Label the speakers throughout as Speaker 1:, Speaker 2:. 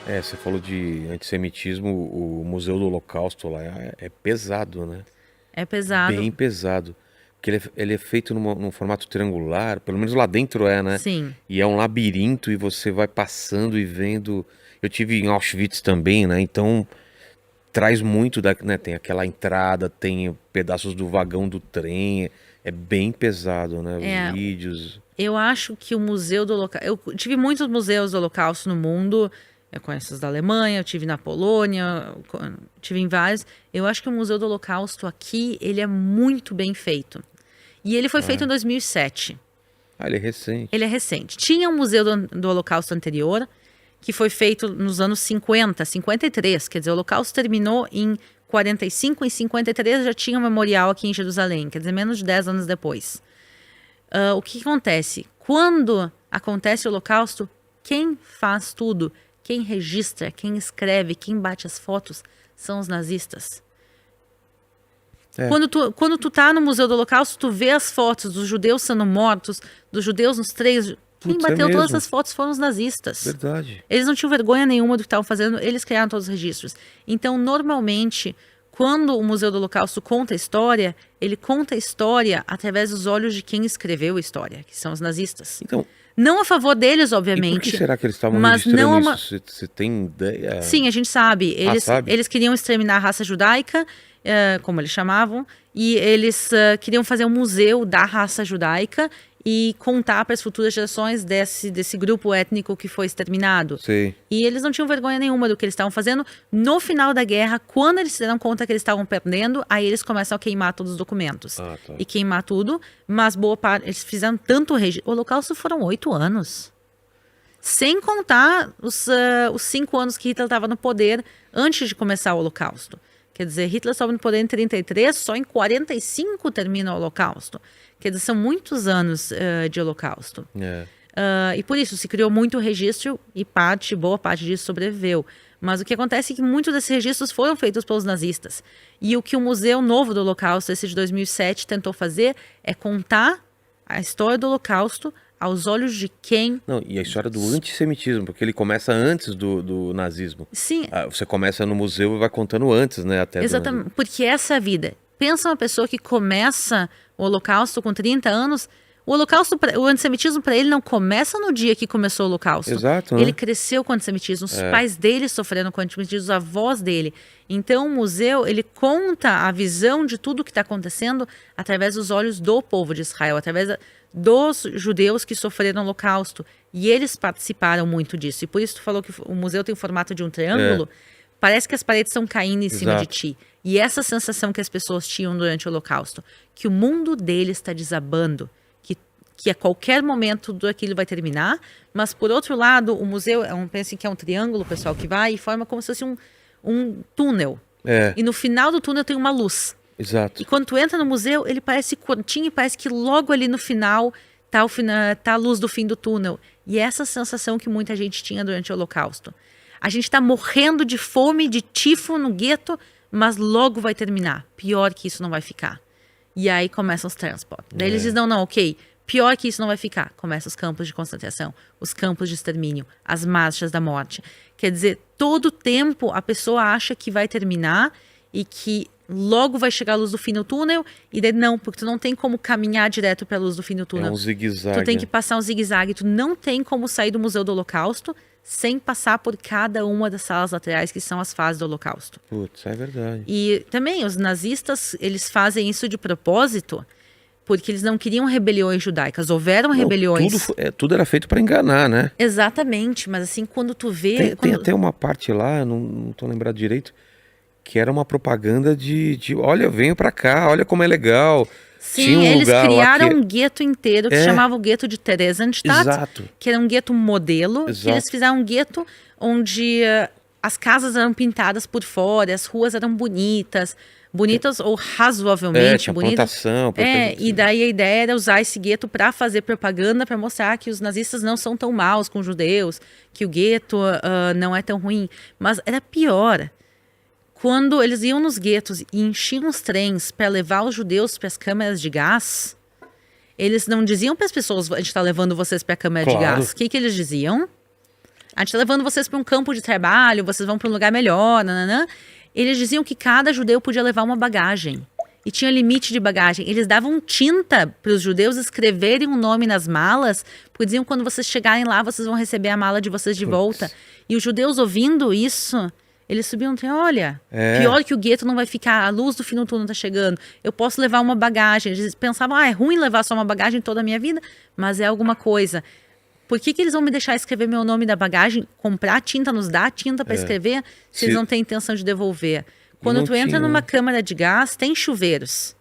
Speaker 1: Você falou de antissemitismo, o Museu do Holocausto lá é pesado, né?
Speaker 2: É pesado,
Speaker 1: Bem pesado. Porque ele é feito num formato triangular, pelo menos lá dentro né?
Speaker 2: sim.
Speaker 1: E é um labirinto e você vai passando e vendo. Eu tive em Auschwitz também, né? Então traz muito né? Tem aquela entrada, tem pedaços do vagão do trem. É bem pesado, né? Os
Speaker 2: É,
Speaker 1: vídeos.
Speaker 2: eu acho que o Museu do Holocausto. Eu tive muitos museus do Holocausto no mundo. Eu conheço os da Alemanha, eu tive na Polônia, tive em vários. Eu acho que o Museu do Holocausto aqui, ele é muito bem feito. E ele foi feito em
Speaker 1: Ah,
Speaker 2: 2007.
Speaker 1: ele é
Speaker 2: Ele
Speaker 1: recente.
Speaker 2: é recente. Tinha um Museu do Holocausto anterior, que foi feito nos anos 50, 53. Quer dizer, o Holocausto terminou em 45, em 53 já tinha um memorial aqui em Jerusalém, quer dizer, menos de 10 anos depois. O que acontece? Quando acontece o Holocausto, quem faz tudo, quem registra, quem escreve, quem bate as fotos, são os nazistas.
Speaker 1: É,
Speaker 2: Quando tu tá no Museu do Holocausto, tu vê as fotos dos judeus sendo mortos, dos judeus nos três. Quem
Speaker 1: putz, é
Speaker 2: bateu todas
Speaker 1: mesmo.
Speaker 2: essas fotos foram os nazistas.
Speaker 1: Verdade.
Speaker 2: Eles não tinham vergonha nenhuma do que estavam fazendo, eles criaram todos os registros. Então, normalmente, quando o Museu do Holocausto conta a história, ele conta a história através dos olhos de quem escreveu a história, que são os nazistas.
Speaker 1: Então,
Speaker 2: Não a favor deles,
Speaker 1: e por que
Speaker 2: obviamente,
Speaker 1: será que eles estavam
Speaker 2: mas não
Speaker 1: registrando
Speaker 2: é
Speaker 1: isso?
Speaker 2: uma.
Speaker 1: Você tem ideia?
Speaker 2: Sim, a gente sabe.
Speaker 1: Ah,
Speaker 2: Eles,
Speaker 1: sabe?
Speaker 2: eles queriam exterminar a raça judaica, como eles chamavam, e eles queriam fazer um museu da raça judaica e contar para as futuras gerações desse grupo étnico que foi exterminado.
Speaker 1: Sei.
Speaker 2: E eles não tinham vergonha nenhuma do que eles estavam fazendo. No final da guerra, quando eles se deram conta que eles estavam perdendo, aí eles começam a queimar todos os documentos.
Speaker 1: Ah, tá.
Speaker 2: E queimar tudo, mas boa parte, eles fizeram tanto registro. O Holocausto foram 8 anos. Sem contar os 5 anos que Hitler estava no poder antes de começar o Holocausto. Quer dizer, Hitler estava no poder em 33, só em 45 termina o Holocausto. Quer dizer, são muitos anos de Holocausto.
Speaker 1: É.
Speaker 2: E por isso se criou muito registro e boa parte disso sobreviveu. Mas o que acontece é que muitos desses registros foram feitos pelos nazistas. E o que o Museu Novo do Holocausto, esse de 2007, tentou fazer é contar a história do Holocausto aos olhos de quem.
Speaker 1: Não, e a história do antissemitismo, porque ele começa antes do nazismo.
Speaker 2: Sim,
Speaker 1: Você começa no museu e vai contando antes, né? Até do nazismo.
Speaker 2: exatamente, porque essa é a vida. Pensa uma pessoa que começa o Holocausto com 30 anos. O Holocausto, o antissemitismo para ele não começa no dia que começou o Holocausto.
Speaker 1: Exato,
Speaker 2: Ele
Speaker 1: né?
Speaker 2: cresceu com o antissemitismo, os pais dele sofreram com o antissemitismo, os avós dele. Então o museu, ele conta a visão de tudo o que está acontecendo através dos olhos do povo de Israel, através dos judeus que sofreram o Holocausto. E eles participaram muito disso. E por isso tu falou que o museu tem o formato de um triângulo. Parece que as paredes estão caindo em cima de
Speaker 1: Exato.
Speaker 2: ti. E essa sensação que as pessoas tinham durante o Holocausto, que o mundo deles está desabando, que a qualquer momento tudo aquilo vai terminar, mas por outro lado, o museu pensem que é um triângulo, pessoal, que vai e forma como se fosse um túnel.
Speaker 1: É,
Speaker 2: E no final do túnel tem uma luz.
Speaker 1: exato.
Speaker 2: E quando tu entra no museu, ele parece curtinho e parece que logo ali no final tá a luz do fim do túnel. E é essa sensação que muita gente tinha durante o Holocausto. A gente está morrendo de fome, de tifo no gueto, mas logo vai terminar. Pior que isso não vai ficar. E aí começam os transportes. Daí eles dizem, não, ok, pior que isso não vai ficar. Começam os campos de concentração, os campos de extermínio, as marchas da morte. Quer dizer, todo tempo a pessoa acha que vai terminar e que logo vai chegar a luz do fim do túnel, e daí não, porque tu não tem como caminhar direto para a luz do fim do
Speaker 1: É
Speaker 2: túnel.
Speaker 1: um zigue-zague.
Speaker 2: Tu tem que passar um zigue-zague, tu não tem como sair do Museu do Holocausto sem passar por cada uma das salas laterais que são as fases do Holocausto.
Speaker 1: Putz, é verdade.
Speaker 2: E também os nazistas, eles fazem isso de propósito, porque eles não queriam rebeliões judaicas. Houveram
Speaker 1: Não,
Speaker 2: rebeliões.
Speaker 1: tudo era feito pra enganar, né?
Speaker 2: Exatamente, mas assim, quando tu vê...
Speaker 1: Tem até uma parte lá, eu não tô lembrado direito, que era uma propaganda de olha, venho pra cá, olha como é legal. Tinha
Speaker 2: Sim,
Speaker 1: um
Speaker 2: eles
Speaker 1: lugar lá
Speaker 2: criaram
Speaker 1: que...
Speaker 2: um gueto inteiro que chamava o gueto de Theresienstadt,
Speaker 1: Exato.
Speaker 2: que era um gueto modelo, que
Speaker 1: Exato.
Speaker 2: eles fizeram um gueto onde as casas eram pintadas por fora, as ruas eram bonitas ou razoavelmente
Speaker 1: Tinha
Speaker 2: bonitas.
Speaker 1: plantação.
Speaker 2: E daí a ideia era usar esse gueto para fazer propaganda, para mostrar que os nazistas não são tão maus com os judeus, que o gueto não é tão ruim. Mas era pior. Quando eles iam nos guetos e enchiam os trens para levar os judeus para as câmeras de gás, eles não diziam para as pessoas, a gente está levando vocês para a câmera de
Speaker 1: Claro.
Speaker 2: gás. O que eles diziam? a gente tá levando vocês para um campo de trabalho, vocês vão para um lugar melhor, nananã. Eles diziam que cada judeu podia levar uma bagagem. E tinha limite de bagagem. Eles davam tinta para os judeus escreverem um nome nas malas, porque diziam que quando vocês chegarem lá, vocês vão receber a mala de vocês de volta. E os judeus ouvindo isso, eles subiam e diziam, olha, pior que o gueto não vai ficar, a luz do fim do túnel tá chegando, eu posso levar uma bagagem. Eles pensavam, é ruim levar só uma bagagem toda a minha vida, mas é alguma coisa. Por que eles vão me deixar escrever meu nome da bagagem, comprar tinta, nos dar tinta para escrever, se eles não têm intenção de devolver? Quando tu entra numa câmara de gás, tem chuveiros.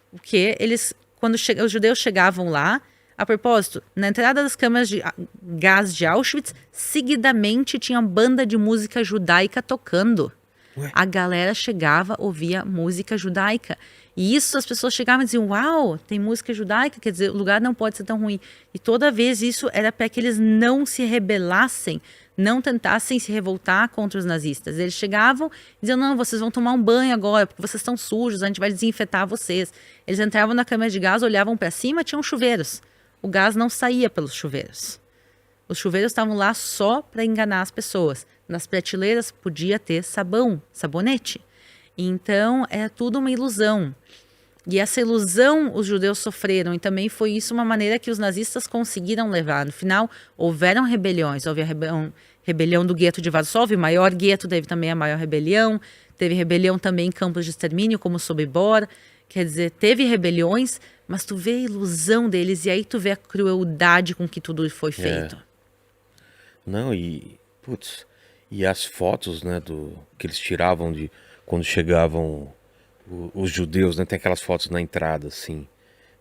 Speaker 2: Porque eles, quando os judeus chegavam lá, a propósito, na entrada das câmaras de gás de Auschwitz, seguidamente tinha banda de música judaica tocando.
Speaker 1: Ué?
Speaker 2: A galera chegava, ouvia música judaica. E isso as pessoas chegavam e diziam, uau, tem música judaica, quer dizer, o lugar não pode ser tão ruim. E toda vez isso era para que eles não se rebelassem, não tentassem se revoltar contra os nazistas. Eles chegavam e diziam, não, vocês vão tomar um banho agora, porque vocês estão sujos, a gente vai desinfetar vocês. Eles entravam na câmara de gás, olhavam para cima, tinham chuveiros. O gás não saía pelos chuveiros. Os chuveiros estavam lá só para enganar as pessoas. Nas prateleiras podia ter sabão, sabonete. Então, é tudo uma ilusão. E essa ilusão os judeus sofreram, e também foi isso uma maneira que os nazistas conseguiram levar. No final, houveram rebeliões. Houve a rebelião do gueto de Varsóvia, o maior gueto, teve também a maior rebelião. Teve rebelião também em campos de extermínio, como Sobibor. Quer dizer, teve rebeliões, mas tu vê a ilusão deles, e aí tu vê a crueldade com que tudo foi feito.
Speaker 1: Não, putz, e as fotos, né, que eles tiravam de quando chegavam os judeus, né, tem aquelas fotos na entrada, assim.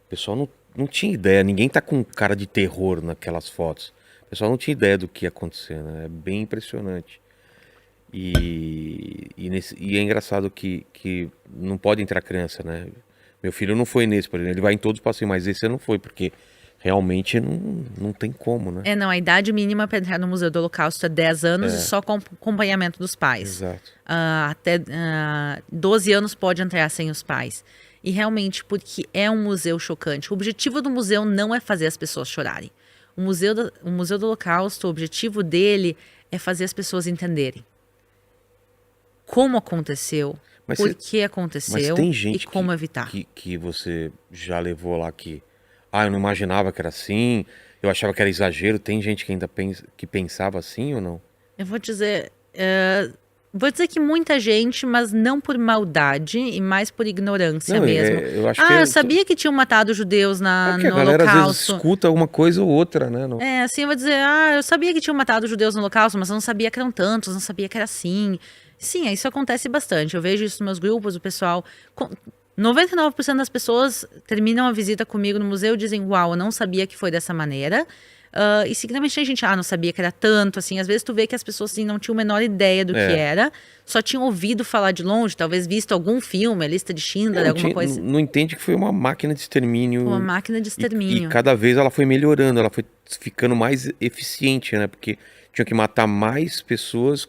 Speaker 1: O pessoal não tinha ideia, ninguém tá com cara de terror naquelas fotos. O pessoal não tinha ideia do que ia acontecer, né? É bem impressionante. E é engraçado que não pode entrar criança, né? Meu filho não foi nesse, por exemplo, ele vai em todos os passeios, mas esse não foi, porque realmente não tem como, né?
Speaker 2: Não, a idade mínima para entrar no Museu do Holocausto é 10 anos e só com acompanhamento dos pais.
Speaker 1: Exato.
Speaker 2: Até 12 anos pode entrar sem os pais. E realmente, porque é um museu chocante. O objetivo do museu não é fazer as pessoas chorarem. O Museu do Holocausto, o objetivo dele é fazer as pessoas entenderem como aconteceu, por que aconteceu
Speaker 1: tem gente
Speaker 2: e como evitar.
Speaker 1: Que você já levou lá que... eu não imaginava que era assim, eu achava que era exagero. Tem gente que ainda que pensava assim ou não?
Speaker 2: Eu vou dizer que muita gente, mas não por maldade e mais por ignorância mesmo.
Speaker 1: Eu acho
Speaker 2: eu sabia que tinham matado judeus no
Speaker 1: Holocausto. A galera às vezes escuta uma coisa ou outra, né? Não...
Speaker 2: assim, eu vou dizer, eu sabia que tinham matado judeus no Holocausto, mas eu não sabia que eram tantos, não sabia que era assim. Sim, isso acontece bastante. Eu vejo isso nos meus grupos, o pessoal... 99% das pessoas terminam a visita comigo no museu e dizem, uau, eu não sabia que foi dessa maneira. E seguidamente tem gente, não sabia que era tanto, assim. Às vezes tu vê que as pessoas assim, não tinham a menor ideia do que era, só tinham ouvido falar de longe, talvez visto algum filme, a lista de Schindler, alguma coisa.
Speaker 1: Não entende que foi uma máquina de extermínio.
Speaker 2: Uma máquina de extermínio.
Speaker 1: E cada vez ela foi melhorando, ela foi ficando mais eficiente, né? Porque tinham que matar mais pessoas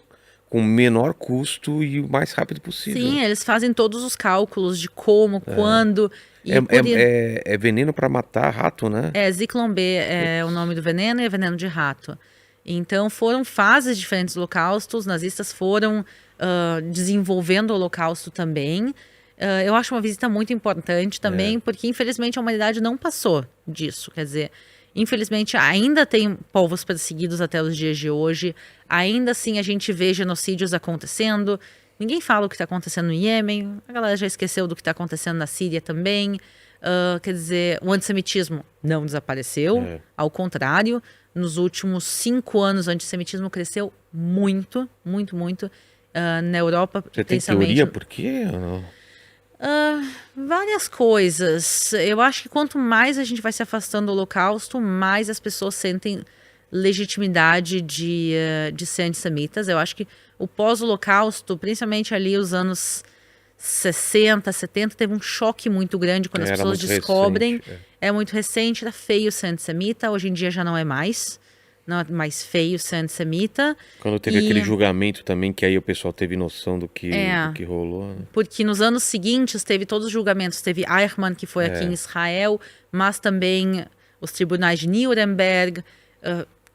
Speaker 1: com menor custo e o mais rápido possível.
Speaker 2: Sim, eles fazem todos os cálculos de como, quando...
Speaker 1: É veneno para matar rato, né?
Speaker 2: Zyklon B é o nome do veneno e é veneno de rato. Então foram fases diferentes do Holocausto, os nazistas foram desenvolvendo o Holocausto também. Eu acho uma visita muito importante também, porque infelizmente a humanidade não passou disso, quer dizer... Infelizmente, ainda tem povos perseguidos até os dias de hoje. Ainda assim, a gente vê genocídios acontecendo. Ninguém fala o que está acontecendo no Iêmen. A galera já esqueceu do que está acontecendo na Síria também. Quer dizer, o antissemitismo não desapareceu. Ao contrário, nos últimos 5 anos, o antissemitismo cresceu muito, muito, muito. Na Europa,
Speaker 1: Você tem teoria por quê?
Speaker 2: Várias coisas. Eu acho que quanto mais a gente vai se afastando do Holocausto, mais as pessoas sentem legitimidade de ser antissemitas. Eu acho que o pós-Holocausto, principalmente ali os anos 60, 70, teve um choque muito grande quando as pessoas descobrem. É muito recente, era feio ser antissemita. Hoje em dia já não é mais. Não é mais feio ser antissemita.
Speaker 1: Quando teve aquele julgamento também, que aí o pessoal teve noção do que rolou. Né?
Speaker 2: Porque nos anos seguintes teve todos os julgamentos. Teve Eichmann, que foi aqui em Israel, mas também os tribunais de Nuremberg.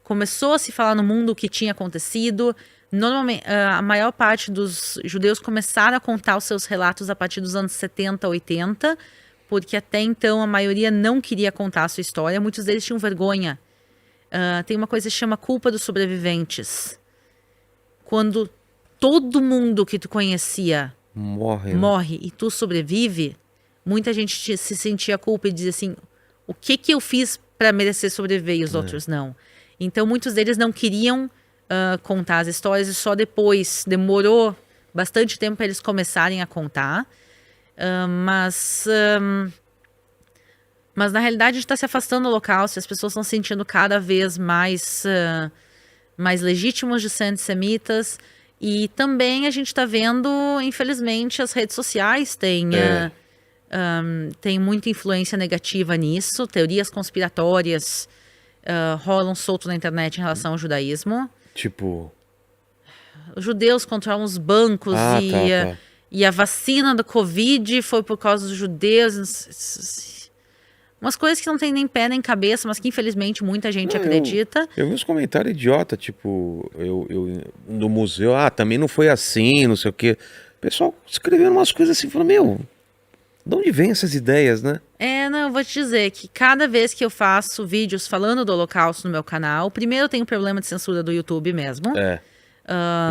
Speaker 2: começou a se falar no mundo o que tinha acontecido. Normalmente, a maior parte dos judeus começaram a contar os seus relatos a partir dos anos 70, 80, porque até então a maioria não queria contar a sua história. Muitos deles tinham vergonha. Tem uma coisa que se chama culpa dos sobreviventes. Quando todo mundo que tu conhecia morre e tu sobrevive, muita gente se sentia culpa e dizia assim, o que eu fiz para merecer sobreviver e os outros não? Então muitos deles não queriam contar as histórias e só depois, demorou bastante tempo para eles começarem a contar. Mas na realidade a gente está se afastando do Holocausto, as pessoas estão se sentindo cada vez mais legítimos de ser antissemitas. E também a gente está vendo, infelizmente, as redes sociais têm muita influência negativa nisso. Teorias conspiratórias rolam solto na internet em relação ao judaísmo.
Speaker 1: Tipo...
Speaker 2: Os judeus controlam os bancos e a vacina do Covid foi por causa dos judeus. Umas coisas que não tem nem pé nem cabeça, mas que infelizmente muita gente acredita.
Speaker 1: Eu vi uns comentários idiota, tipo, no museu, também não foi assim, não sei o quê. O pessoal escrevendo umas coisas assim, falando, de onde vem essas ideias, né?
Speaker 2: Eu vou te dizer que cada vez que eu faço vídeos falando do Holocausto no meu canal, primeiro eu tenho um problema de censura do YouTube mesmo.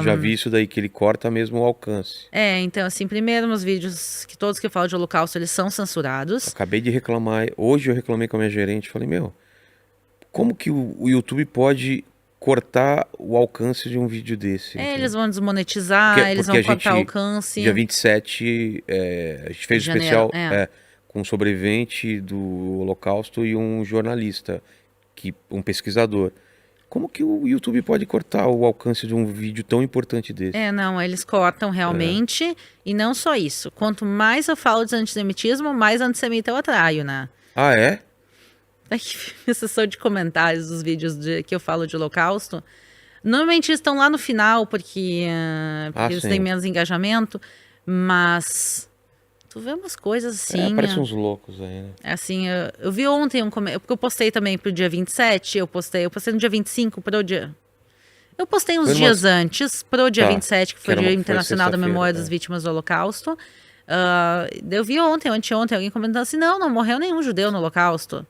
Speaker 1: Já vi isso daí, que ele corta mesmo o alcance.
Speaker 2: Então assim, primeiro meus vídeos, que todos que eu falo de Holocausto, eles são censurados.
Speaker 1: Acabei de reclamar, hoje eu reclamei com a minha gerente, falei, como que o YouTube pode cortar o alcance de um vídeo desse?
Speaker 2: Eles vão desmonetizar, eles vão cortar o alcance.
Speaker 1: Dia 27, a gente fez um especial com um sobrevivente do Holocausto e um jornalista, um pesquisador. Como que o YouTube pode cortar o alcance de um vídeo tão importante desse?
Speaker 2: Eles cortam realmente. E não só isso. Quanto mais eu falo de antissemitismo, mais antissemita eu atraio, né?
Speaker 1: Ah, é?
Speaker 2: A sessão de comentários dos vídeos que eu falo de Holocausto, normalmente eles estão lá no final, porque eles têm menos engajamento. Mas tu vê umas coisas assim...
Speaker 1: Parecem uns loucos aí, né?
Speaker 2: Assim, eu vi ontem porque eu postei também pro dia 27, eu postei no dia 25 pro dia... Eu postei uns dias antes pro dia 27, que foi o Dia Internacional da Memória das Vítimas do Holocausto. Eu vi anteontem, alguém comentando assim, não morreu nenhum judeu no Holocausto.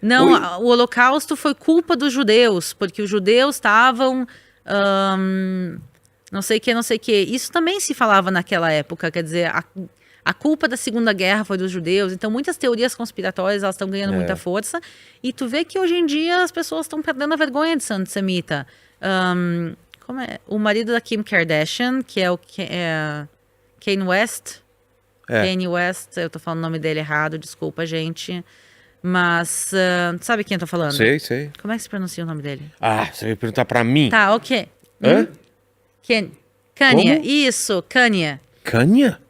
Speaker 2: Não, o Holocausto foi culpa dos judeus, porque os judeus estavam... não sei o que. Isso também se falava naquela época, quer dizer... A culpa da Segunda Guerra foi dos judeus. Então, muitas teorias conspiratórias elas estão ganhando muita força. E tu vê que hoje em dia as pessoas estão perdendo a vergonha de ser antissemita. Como é? O marido da Kim Kardashian, que é o Kanye West. Kanye West, eu tô falando o nome dele errado, desculpa, gente. Mas, sabe quem eu tô falando?
Speaker 1: Sei.
Speaker 2: Como é que se pronuncia o nome dele?
Speaker 1: Você vai perguntar pra mim?
Speaker 2: Tá, ok. Kanye, isso, Kanye.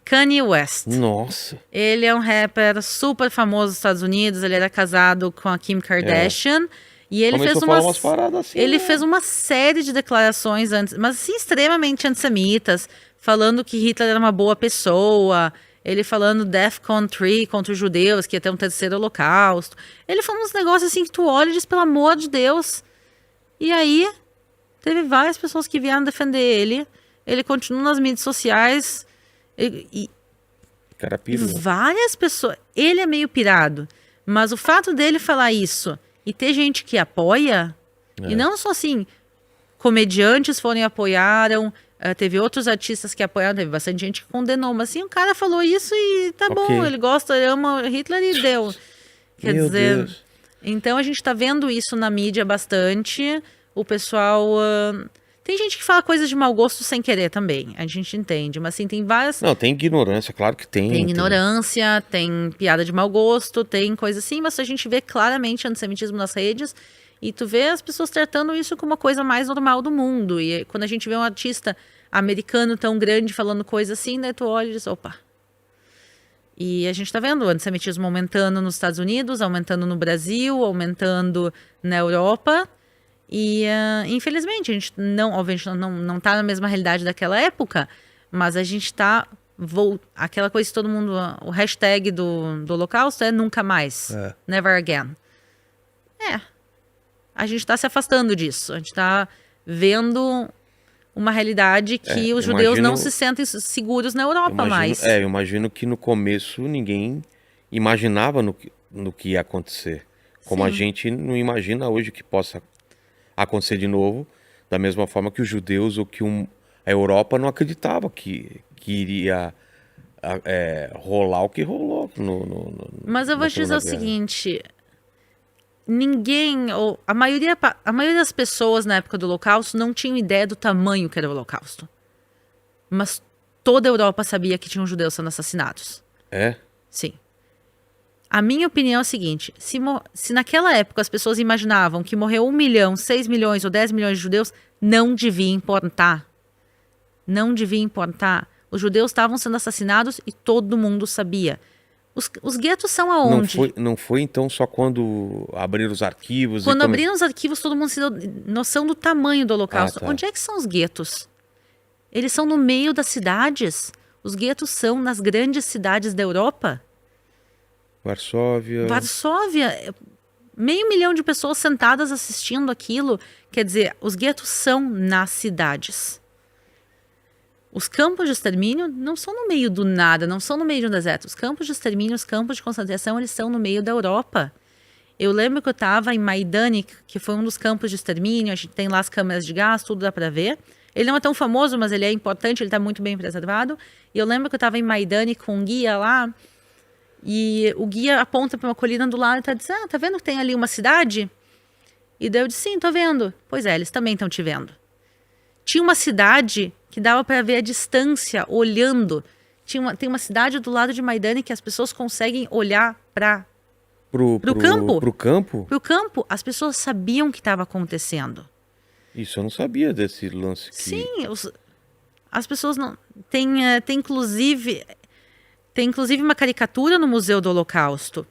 Speaker 2: Kanye West.
Speaker 1: Nossa.
Speaker 2: Ele é um rapper super famoso nos Estados Unidos. Ele era casado com a Kim Kardashian. E ele fez uma série de declarações antes, mas assim, extremamente antissemitas, falando que Hitler era uma boa pessoa. Ele falando DEFCON 3 contra os judeus, que ia ter um terceiro holocausto. Ele falou uns negócios assim que tu olha e diz, pelo amor de Deus. E aí, teve várias pessoas que vieram defender ele. Ele continua nas mídias sociais...
Speaker 1: Cara pirou.
Speaker 2: Várias pessoas. Ele é meio pirado, mas o fato dele falar isso e ter gente que apoia, e não só assim, comediantes foram e apoiaram, teve outros artistas que apoiaram, teve bastante gente que condenou, mas assim, o cara falou isso e tá bom, ele gosta, ama Hitler e deu. Quer dizer, Deus. Então a gente tá vendo isso na mídia bastante, o pessoal... Tem gente que fala coisas de mau gosto sem querer também, a gente entende, mas assim, tem várias...
Speaker 1: Não, tem ignorância, claro que tem.
Speaker 2: Tem ignorância, tem piada de mau gosto, tem coisa assim, mas a gente vê claramente antissemitismo nas redes e tu vê as pessoas tratando isso como uma coisa mais normal do mundo. E quando a gente vê um artista americano tão grande falando coisa assim, né, tu olha e diz, opa. E a gente tá vendo o antissemitismo aumentando nos Estados Unidos, aumentando no Brasil, aumentando na Europa... E, infelizmente, a gente obviamente não tá na mesma realidade daquela época, mas a gente tá... Aquela coisa que todo mundo... O hashtag do Holocausto é nunca mais. Never again. a gente está se afastando disso. A gente está vendo uma realidade que os judeus não se sentem seguros na Europa mais.
Speaker 1: Eu imagino que no começo ninguém imaginava no que ia acontecer. Como a gente não imagina hoje que possa acontecer de novo, da mesma forma que os judeus ou que a Europa não acreditava que iria rolar o que rolou.
Speaker 2: Mas eu vou te dizer o seguinte, ninguém, ou a maioria das pessoas na época do Holocausto não tinham ideia do tamanho que era o Holocausto. Mas toda a Europa sabia que tinham judeus sendo assassinados.
Speaker 1: É?
Speaker 2: Sim. A minha opinião é a seguinte, se naquela época as pessoas imaginavam que morreu 1 milhão, 6 milhões ou 10 milhões de judeus, não devia importar. Não devia importar. Os judeus estavam sendo assassinados e todo mundo sabia. Os guetos são aonde?
Speaker 1: Não foi então só quando abriram os arquivos?
Speaker 2: Quando abriram os arquivos, todo mundo se deu noção do tamanho do Holocausto.
Speaker 1: Tá.
Speaker 2: Onde é que são os guetos? Eles são no meio das cidades. Os guetos são nas grandes cidades da Europa.
Speaker 1: Varsóvia,
Speaker 2: 500 mil de pessoas sentadas assistindo aquilo. Quer dizer, os guetos são nas cidades. Os campos de extermínio não são no meio do nada, não são no meio de um deserto. Os campos de extermínio, os campos de concentração, eles são no meio da Europa. Eu lembro que eu estava em Majdanek, que foi um dos campos de extermínio. A gente tem lá as câmeras de gás, tudo dá para ver. Ele não é tão famoso, mas ele é importante, ele está muito bem preservado. E eu lembro que eu estava em Majdanek com um guia lá. E o guia aponta para uma colina do lado e está dizendo, tá vendo que tem ali uma cidade? E daí eu disse, sim, tô vendo. Pois é, eles também estão te vendo. Tinha uma cidade que dava para ver a distância, olhando. Tem uma cidade do lado de Majdanek que as pessoas conseguem olhar para o campo.
Speaker 1: Pro campo?
Speaker 2: Pro campo. As pessoas sabiam o que estava acontecendo.
Speaker 1: Isso eu não sabia desse lance.
Speaker 2: Sim, as pessoas não... Tem inclusive uma caricatura no Museu do Holocausto,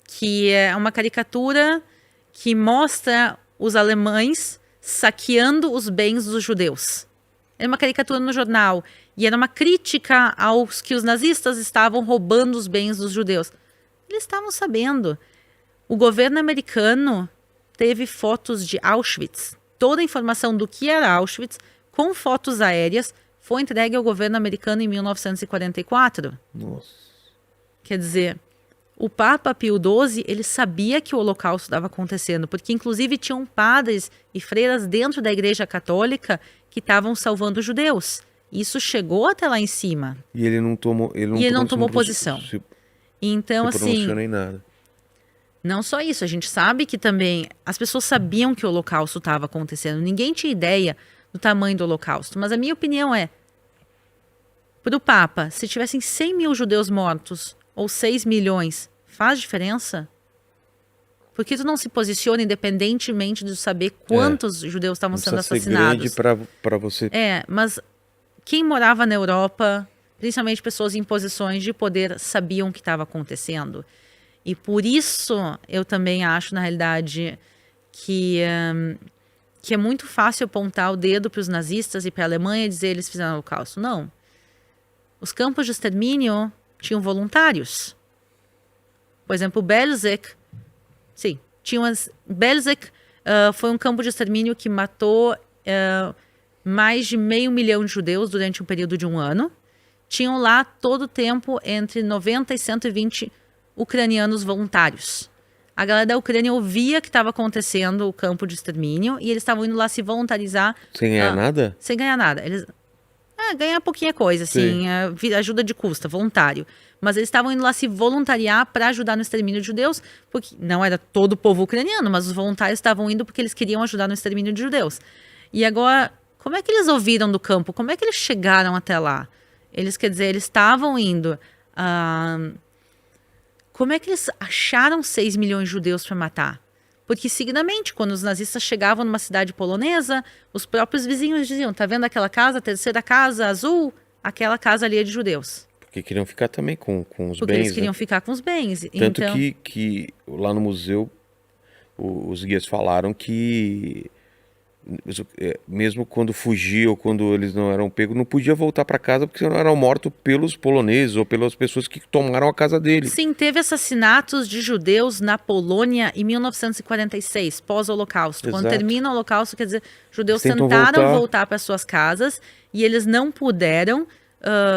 Speaker 2: que é uma caricatura que mostra os alemães saqueando os bens dos judeus. É uma caricatura no jornal, e era uma crítica aos que os nazistas estavam roubando os bens dos judeus. Eles estavam sabendo. O governo americano teve fotos de Auschwitz. Toda a informação do que era Auschwitz, com fotos aéreas, foi entregue ao governo americano em 1944.
Speaker 1: Nossa.
Speaker 2: Quer dizer, o Papa Pio XII, ele sabia que o Holocausto estava acontecendo, porque inclusive tinham padres e freiras dentro da Igreja Católica que estavam salvando os judeus. Isso chegou até lá em cima.
Speaker 1: E ele não tomou,
Speaker 2: posição. Então, assim,
Speaker 1: nem nada.
Speaker 2: Não só isso, a gente sabe que também as pessoas sabiam que o Holocausto estava acontecendo. Ninguém tinha ideia do tamanho do Holocausto. Mas a minha opinião é, para o Papa, se tivessem 100 mil judeus mortos ou 6 milhões, faz diferença? Por que tu não se posiciona independentemente de saber quantos judeus estavam sendo assassinados?
Speaker 1: Grande para você.
Speaker 2: Mas quem morava na Europa, principalmente pessoas em posições de poder, sabiam o que estava acontecendo. E por isso eu também acho, na realidade, que é muito fácil apontar o dedo para os nazistas e para a Alemanha e dizer que eles fizeram o Holocausto. Não. Os campos de extermínio tinham voluntários. Por exemplo, Belzec. Sim, Belzec foi um campo de extermínio que matou mais de 500 mil de judeus durante um período de 1 ano. Tinham lá todo o tempo entre 90 e 120 ucranianos voluntários. A galera da Ucrânia ouvia que estava acontecendo o campo de extermínio e eles estavam indo lá se voluntarizar.
Speaker 1: Sem ganhar nada?
Speaker 2: Sem ganhar nada. Eles ganhar pouquinha coisa, assim, ajuda de custa, voluntário. Mas eles estavam indo lá se voluntariar para ajudar no extermínio de judeus, porque não era todo o povo ucraniano, mas os voluntários estavam indo porque eles queriam ajudar no extermínio de judeus. E agora, como é que eles ouviram do campo? Como é que eles chegaram até lá? Eles estavam indo... Como é que eles acharam 6 milhões de judeus para matar? Porque, seguidamente, quando os nazistas chegavam numa cidade polonesa, os próprios vizinhos diziam, tá vendo aquela casa, a terceira casa azul? Aquela casa ali é de judeus.
Speaker 1: Porque queriam ficar também com os bens.
Speaker 2: Porque eles queriam ficar com os bens.
Speaker 1: Tanto então... que lá no museu, os guias falaram que mesmo quando fugia ou quando eles não eram pegos, não podia voltar para casa porque senão eram mortos pelos poloneses ou pelas pessoas que tomaram a casa dele.
Speaker 2: Sim, teve assassinatos de judeus na Polônia em 1946, pós-Holocausto. Quando
Speaker 1: Exato.
Speaker 2: termina o Holocausto, quer dizer, judeus
Speaker 1: Eles tentam
Speaker 2: tentaram voltar para suas casas e eles não puderam,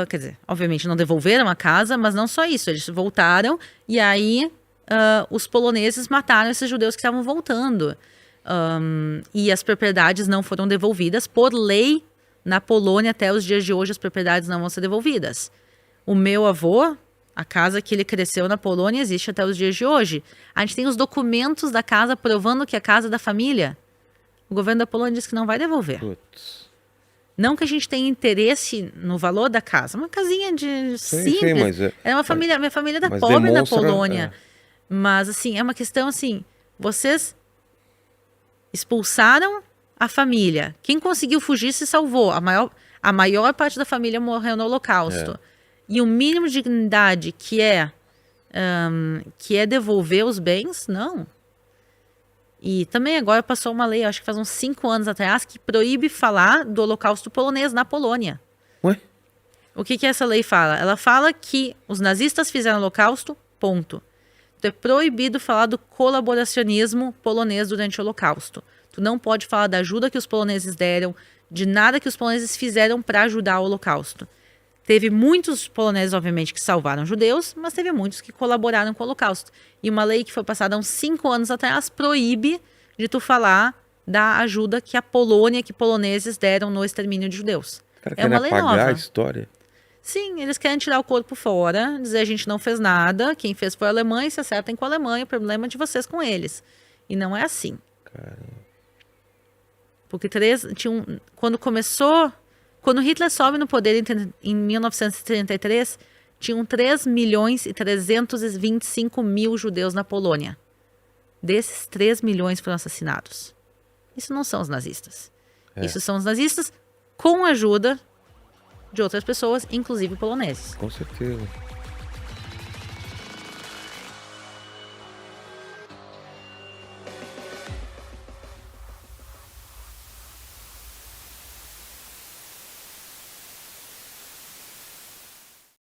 Speaker 2: quer dizer, obviamente não devolveram a casa, mas não só isso, eles voltaram e aí os poloneses mataram esses judeus que estavam voltando. E as propriedades não foram devolvidas. Por lei, na Polônia, até os dias de hoje, as propriedades não vão ser devolvidas. O meu avô, a casa que ele cresceu na Polônia, existe até os dias de hoje. A gente tem os documentos da casa provando que é a casa da família. O governo da Polônia diz que não vai devolver.
Speaker 1: Putz.
Speaker 2: Não que a gente tenha interesse no valor da casa. Uma casinha de simples.
Speaker 1: Sim, mas
Speaker 2: é uma família, minha família da
Speaker 1: mas
Speaker 2: pobre na
Speaker 1: demonstra,
Speaker 2: Polônia. Mas, assim, é uma questão assim, vocês expulsaram a família. Quem conseguiu fugir se salvou. A maior parte da família morreu no Holocausto. E o mínimo de dignidade que é devolver os bens, não. E também agora passou uma lei, acho que faz uns 5 anos atrás, que proíbe falar do Holocausto polonês na Polônia.
Speaker 1: Ué?
Speaker 2: O que essa lei fala? Ela fala que os nazistas fizeram o Holocausto, ponto. Então é proibido falar do colaboracionismo polonês durante o Holocausto. Tu não pode falar da ajuda que os poloneses deram, de nada que os poloneses fizeram para ajudar o Holocausto. Teve muitos poloneses, obviamente, que salvaram judeus, mas teve muitos que colaboraram com o Holocausto. E uma lei que foi passada há uns 5 anos atrás proíbe de tu falar da ajuda que a Polônia, que poloneses deram no extermínio de judeus.
Speaker 1: Cara,
Speaker 2: É uma lei
Speaker 1: apagar
Speaker 2: nova.
Speaker 1: a história.
Speaker 2: Sim, eles querem tirar o corpo fora, dizer a gente não fez nada, quem fez foi a Alemanha, se acertem com a Alemanha, o problema é de vocês com eles. E não é assim.
Speaker 1: Caramba.
Speaker 2: Porque quando Hitler sobe no poder em 1933, tinham 3.325.000 judeus na Polônia. Desses, 3 milhões foram assassinados. Isso não são os nazistas. Isso são os nazistas com a ajuda de outras pessoas, inclusive poloneses.
Speaker 1: Com certeza.